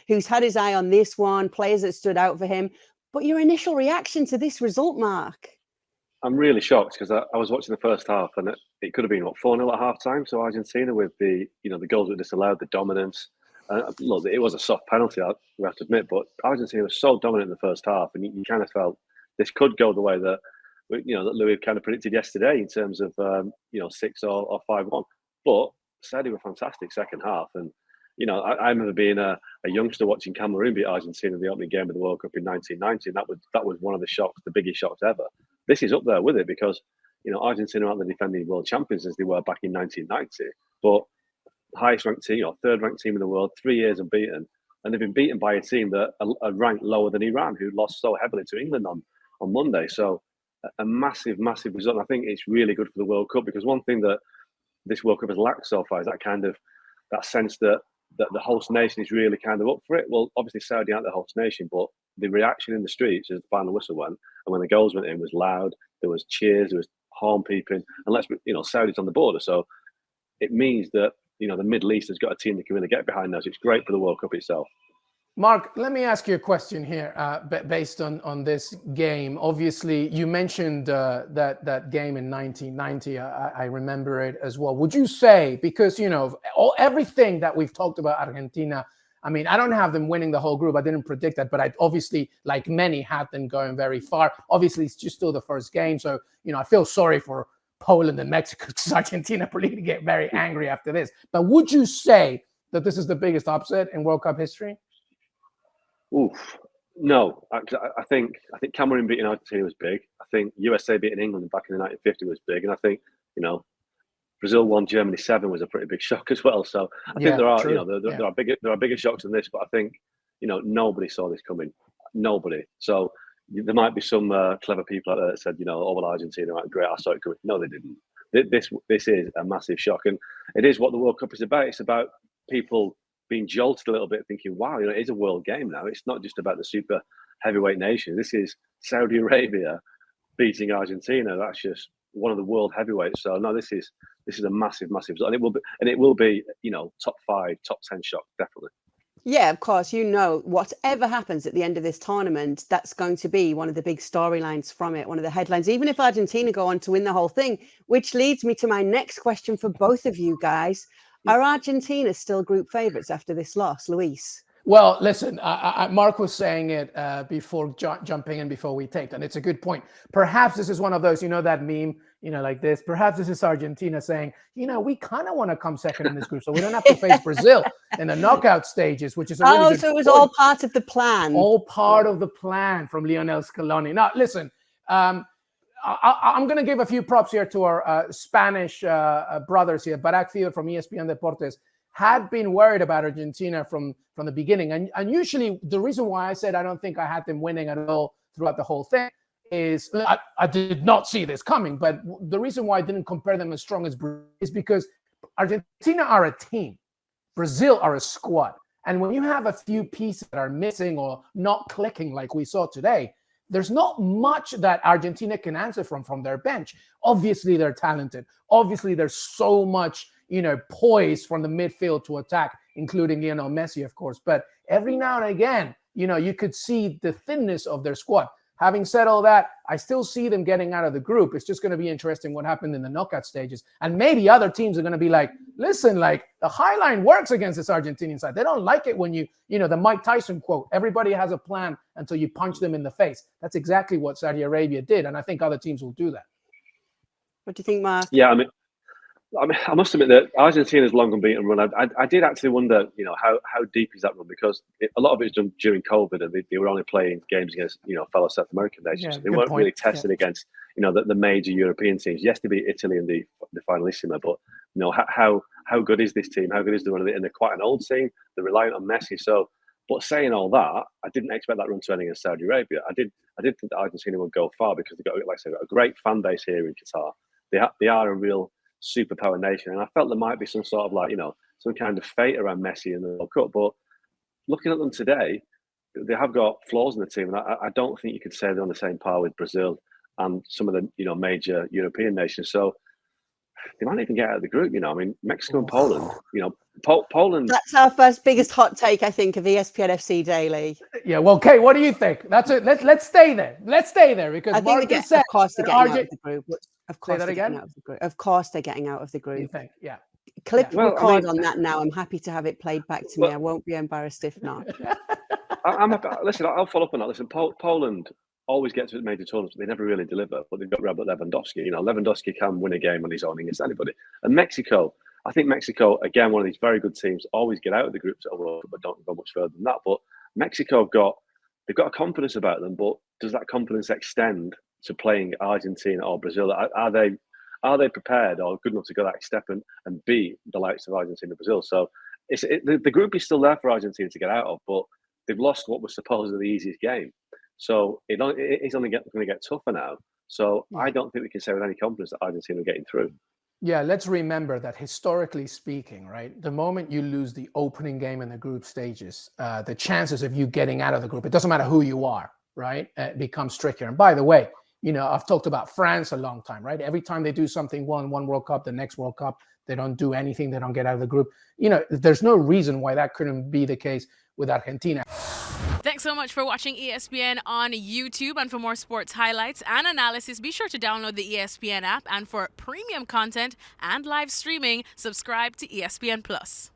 who's had his eye on this one, players that stood out for him. But your initial reaction to this result, Mark? I'm really shocked because I was watching the first half and it could have been, 4-0 at half time. So Argentina with the goals that disallowed, the dominance. Look, it was a soft penalty, we have to admit, but Argentina was so dominant in the first half, and you kind of felt this could go the way that that Louis kind of predicted yesterday in terms of 6 or 5-1. But Saudi were fantastic second half, and I remember being a youngster watching Cameroon beat Argentina in the opening game of the World Cup in 1990, and that was one of the shocks, the biggest shocks ever. This is up there with it because Argentina aren't the defending world champions as they were back in 1990, but highest ranked team, third ranked team in the world, 3 years unbeaten, and they've been beaten by a team that are ranked lower than Iran, who lost so heavily to England on Monday. So a massive result. And I think it's really good for the World Cup because one thing that this World Cup has lacked so far is that sense that the host nation is really kind of up for it. Well, obviously Saudi aren't the host nation, but the reaction in the streets as the final whistle went and when the goals went in was loud. There was cheers, there was horn peeping, and Saudi's on the border, so it means that the Middle East has got a team that can really get behind those. It's great for the World Cup itself. Mark, let me ask you a question here based on this game. Obviously, you mentioned that game in 1990. I remember it as well. Would you say, because, everything that we've talked about Argentina, I mean, I don't have them winning the whole group. I didn't predict that, but I obviously, like many, had them going very far. Obviously, it's just still the first game. So, I feel sorry for Poland and Mexico because Argentina probably going to get very angry after this. But would you say that this is the biggest upset in World Cup history? Oof. No, I think Cameroon beating Argentina was big. I think USA beating England back in the 1950 was big, and I think Brazil won Germany 7 was a pretty big shock as well. So I think there are there are bigger shocks than this, but I think nobody saw this coming. Nobody. So there might be some clever people out there that said well, Argentina aren't great. I saw it coming. No, they didn't. This is a massive shock, and it is what the World Cup is about. It's about people being jolted a little bit, thinking, wow, it is a world game now. It's not just about the super heavyweight nation. This is Saudi Arabia beating Argentina. That's just one of the world heavyweights. So no, this is a massive result, and it will be top 5, top 10 shock, definitely. Yeah, of course, whatever happens at the end of this tournament, that's going to be one of the big storylines from it, one of the headlines, even if Argentina go on to win the whole thing, which leads me to my next question for both of you guys. Are Argentina still group favourites after this loss, Luis? Well, listen, Mark was saying it before jumping in before we taped, and it's a good point. Perhaps this is one of those, that meme, like this. Perhaps this is Argentina saying, we kind of want to come second in this group, so we don't have to face Brazil in the knockout stages, which is a really good so it was point. all part of the plan. All part of the plan from Lionel Scaloni. Now, listen, I'm going to give a few props here to our Spanish brothers here. Barak Fever from ESPN Deportes had been worried about Argentina from the beginning. And usually the reason why I said I don't think I had them winning at all throughout the whole thing is I did not see this coming. But the reason why I didn't compare them as strong as Brazil is because Argentina are a team. Brazil are a squad. And when you have a few pieces that are missing or not clicking like we saw today, there's not much that Argentina can answer from their bench. Obviously, they're talented. Obviously, there's so much, poise from the midfield to attack, including Lionel Messi, of course. But every now and again, you could see the thinness of their squad. Having said all that, I still see them getting out of the group. It's just going to be interesting what happened in the knockout stages. And maybe other teams are going to be like, listen, like the high line works against this Argentinian side. They don't like it when the Mike Tyson quote, everybody has a plan until you punch them in the face. That's exactly what Saudi Arabia did. And I think other teams will do that. What do you think, Mark? Yeah, I must admit that Argentina's long unbeaten run. I did actually wonder, how deep is that run? Because a lot of it was done during COVID, and they were only playing games against, fellow South American nations. They weren't really tested against, the major European teams. Yes, they beat Italy in the finalissima, but how good is this team? How good is the run? And they're quite an old team. They're reliant on Messi. So, but saying all that, I didn't expect that run to end against Saudi Arabia. I did think that Argentina would go far because they've got, like I said, a great fan base here in Qatar. They are a real superpower nation, and I felt there might be some sort of some kind of fate around Messi in the World Cup. But looking at them today, they have got flaws in the team, and I don't think you could say they're on the same par with Brazil and some of the major European nations. So they might even get out of the group. Mexico and Poland, Poland. That's our first biggest hot take, I think, of ESPN FC Daily. Yeah, well, Kate, what do you think? That's it. Let's stay there. Let's stay there because I think of course they're getting out of the group. Of course they're getting out of the group. Of course they're getting out of the group. You think? Yeah. Click record on that now. I'm happy to have it played back to me. I won't be embarrassed if not. Listen, I'll follow up on that. Listen, Poland always get to major tournaments, but they never really deliver. But they've got Robert Lewandowski. Lewandowski can win a game on his own against anybody. And Mexico, I think Mexico, again, one of these very good teams, always get out of the groups at a World Cup, but don't go much further than that. But Mexico they've got a confidence about them, but does that confidence extend to playing Argentina or Brazil? Are they prepared or good enough to go that step and beat the likes of Argentina and Brazil? So the group is still there for Argentina to get out of, but they've lost what was supposedly the easiest game. So it's only going to get tougher now. So I don't think we can say with any confidence that Argentina are getting through. Yeah, let's remember that historically speaking, right, the moment you lose the opening game in the group stages, the chances of you getting out of the group, it doesn't matter who you are, right, it becomes trickier. And by the way, I've talked about France a long time, right? Every time they do something, one World Cup, the next World Cup, they don't do anything, they don't get out of the group. There's no reason why that couldn't be the case with Argentina. Thanks so much for watching ESPN on YouTube. And for more sports highlights and analysis, be sure to download the ESPN app. And for premium content and live streaming, subscribe to ESPN Plus.